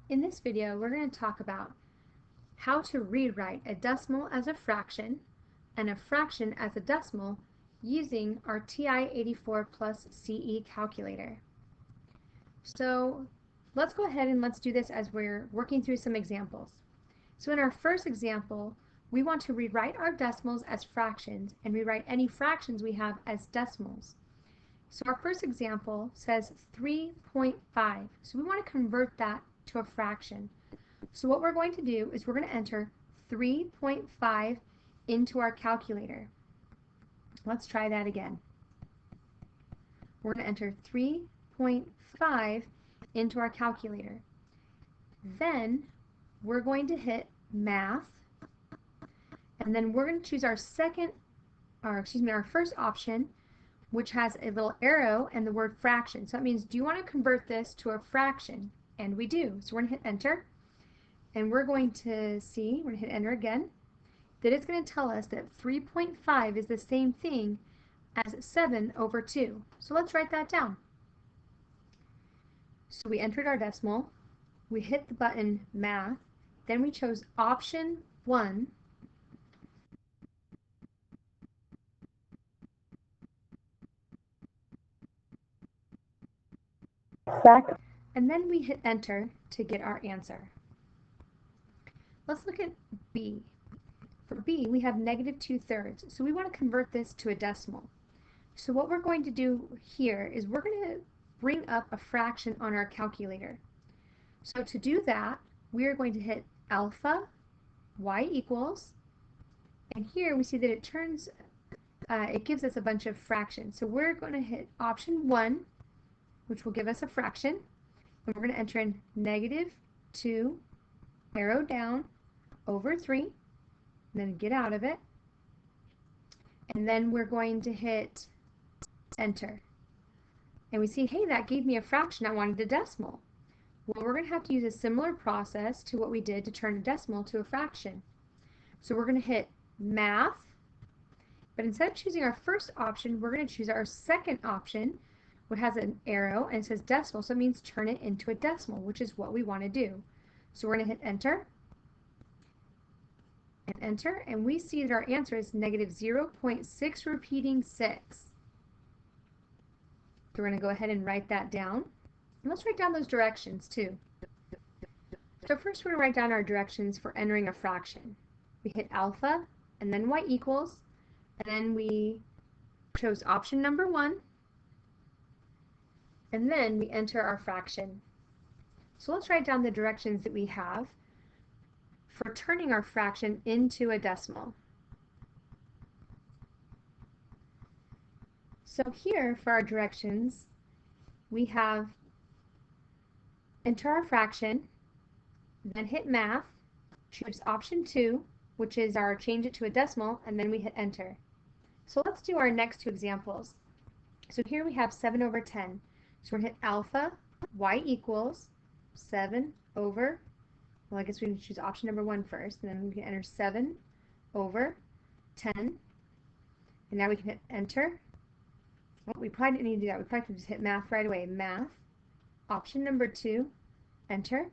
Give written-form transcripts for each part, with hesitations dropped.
In this video, we're going to talk about how to rewrite a decimal as a fraction and a fraction as a decimal using our TI-84 plus CE calculator. So let's go ahead and let's do this as we're working through some examples. So in our first example, we want to rewrite our decimals as fractions and rewrite any fractions we have as decimals. So our first example says 3.5. So we want to convert that to a fraction. So what we're going to do is we're going to enter 3.5 into our calculator. Let's try that again. We're going to enter 3.5 into our calculator. Then we're going to hit math, and then we're going to choose our our first option, which has a little arrow and the word fraction. So that means, do you want to convert this to a fraction? And we do. So we're going to hit enter, and we're going to hit enter again, that it's going to tell us that 3.5 is the same thing as 7 over 2. So let's write that down. So we entered our decimal, we hit the button math, then we chose option 1, and then we hit enter to get our answer. Let's look at B. For B, we have negative 2/3, so we want to convert this to a decimal. So what we're going to do here is we're going to bring up a fraction on our calculator. So to do that, we are going to hit alpha, y equals, and here we see that it gives us a bunch of fractions. So we're going to hit option 1, which will give us a fraction, and we're going to enter in negative 2, arrow down, over 3, and then get out of it, and then we're going to hit enter. And we see, hey, that gave me a fraction I wanted a decimal. Well, we're going to have to use a similar process to what we did to turn a decimal to a fraction. So we're going to hit math, but instead of choosing our first option, we're going to choose our second option, which has an arrow and it says decimal, so it means turn it into a decimal, which is what we want to do. So we're going to hit enter and enter, and we see that our answer is negative 0.6 repeating 6. So we're going to go ahead and write that down. And let's write down those directions too. So first we're going to write down our directions for entering a fraction. We hit alpha and then y equals, and then we chose option number 1, and then we enter our fraction. So let's write down the directions that we have for turning our fraction into a decimal. So here for our directions, we have enter our fraction, then hit math, choose option 2, which is our change it to a decimal, and then we hit enter. So let's do our next two examples. So here we have 7 over 10. So we're going to hit alpha, y equals 7 over, well, I guess we can choose option number 1 first, and then we can enter 7 over 10. And now we can hit enter. Well, we probably didn't need to do that. We probably could just hit math right away. Math, option number 2, enter,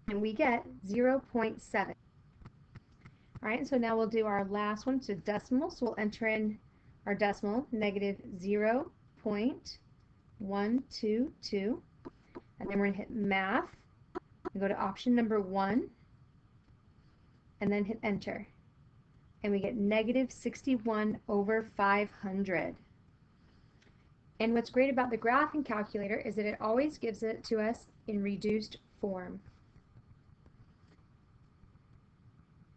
and we get 0.7. All right, so now we'll do our last one, so decimal. So we'll enter in our decimal, negative 0.122, and then we're going to hit math and go to option number 1, and then hit enter, and we get negative 61 over 500. And what's great about the graphing calculator is that it always gives it to us in reduced form.